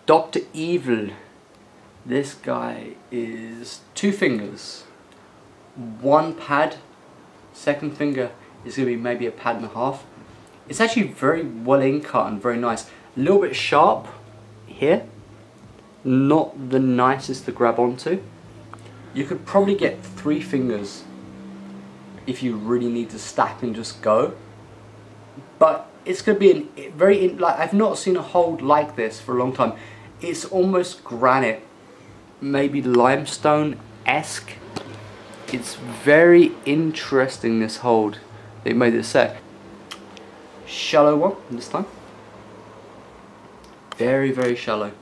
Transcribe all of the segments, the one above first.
Dr. Evil. This guy is 2 fingers, 1 pad, second finger is going to be maybe a pad and a half. It's actually very well in cut and very nice. A little bit sharp here, not the nicest to grab onto. You could probably get 3 fingers if you really need to stack and just go. But it's going to be like, I've not seen a hold like this for a long time. It's almost granite, maybe limestone-esque. It's very interesting, this hold. They made this set. Shallow one this time. Very, very shallow.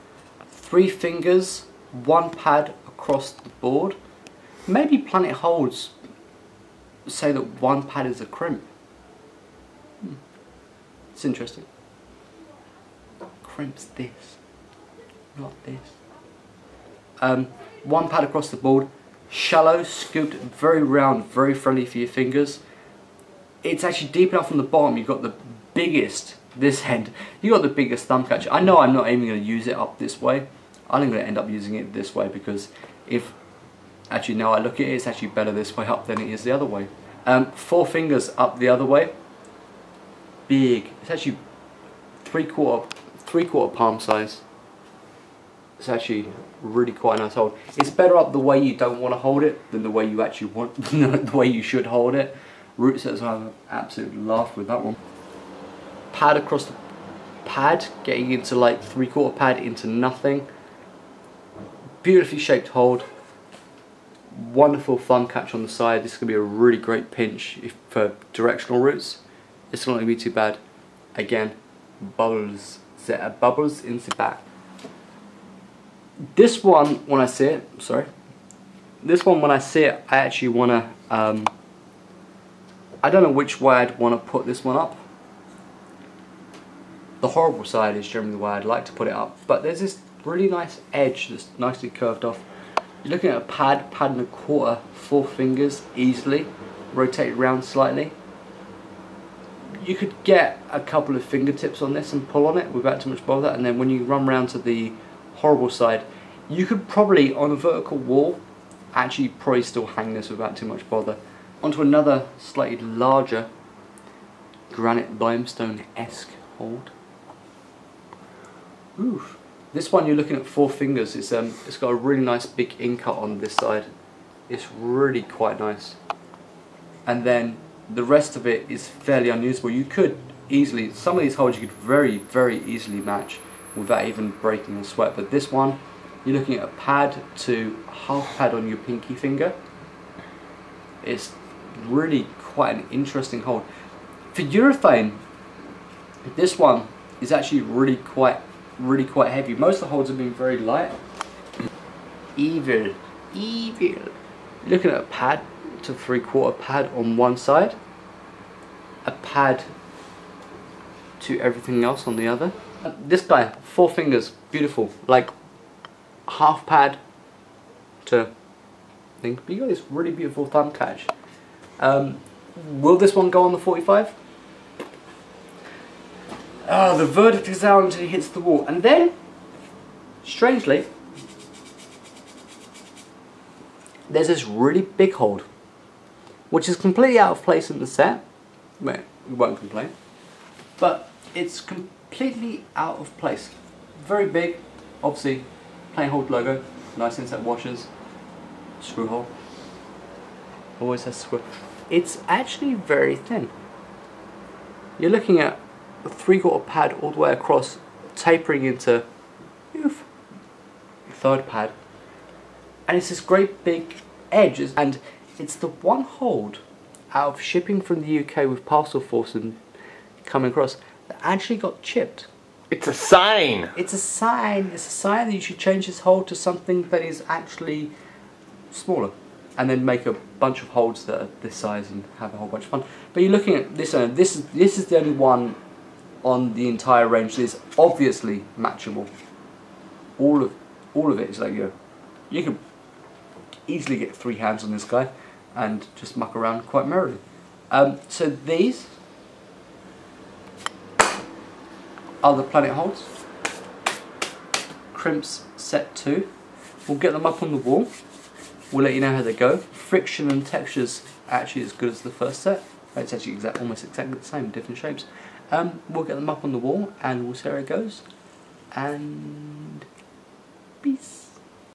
3 fingers, 1 pad across the board. Maybe Planet Holds say that 1 pad is a crimp. It's interesting. Crimp's this, not this. 1 pad across the board. Shallow, scooped, very round, very friendly for your fingers. It's actually deep enough on the bottom. You've got the biggest, this end, you've got the biggest thumb catcher. I know I'm not aiming to use it up this way. I'm going to end up using it this way because actually now I look at it, it's actually better this way up than it is the other way. 4 fingers up the other way. Big. It's actually three quarter palm size. It's actually really quite a nice hold. It's better up the way you don't want to hold it than the way you actually want, the way you should hold it. Root sets, I have an absolute laugh with that one. Pad across the pad, getting into like 3/4 pad into nothing. Beautifully shaped hold. Wonderful thumb catch on the side. This is going to be a really great pinch for directional roots. It's not going to be too bad. Again, bubbles. There are bubbles in the back. This one, when I see it, I actually want to, I don't know which way I'd want to put this one up. The horrible side is generally the way I'd like to put it up, but there's this really nice edge that's nicely curved off. You're looking at a pad and a quarter, 4 fingers easily, rotate around slightly. You could get a couple of fingertips on this and pull on it without too much bother, and then when you run round to the horrible side, you could probably, on a vertical wall, actually probably still hang this without too much bother. Onto another slightly larger granite limestone-esque hold. Oof. This one you're looking at 4 fingers. It's got a really nice big in-cut on this side. It's really quite nice. And then the rest of it is fairly unusable. You could easily, some of these holds you could very, very easily match without even breaking a sweat. But this one, you're looking at a pad to half pad on your pinky finger. It's really quite an interesting hold. For urethane, this one is actually really quite heavy. Most of the holds have been very light. Evil. Looking at a pad to 3/4 pad on one side, a pad to everything else on the other. This guy, 4 fingers, beautiful, like half pad to thing. But you got this really beautiful thumb catch. Will this one go on the 45? Oh, the verdict is out until he hits the wall, and then, strangely, there's this really big hold, which is completely out of place in the set. Well, we won't complain, but it's completely out of place. Very big, obviously, Planet Holds logo, nice inset washers, screw hole. Always has screw. It's actually very thin. You're looking at a 3/4 pad all the way across, tapering into third pad, and it's this great big edge, and it's the one hold out of shipping from the UK with parcel force and coming across that actually got chipped. It's a sign. It's a sign. It's a sign that you should change this hold to something that is actually smaller, and then make a bunch of holds that are this size and have a whole bunch of fun. But you're looking at this. This is the only one on the entire range that is obviously matchable. All of it is like you could easily get 3 hands on this guy and just muck around quite merrily. So these are the Planet Holds Crimps set 2. We'll get them up on the wall. We'll let you know how they go. Friction and texture's actually as good as the first set. It's actually almost exactly the same, different shapes. We'll get them up on the wall and we'll see how it goes. And peace.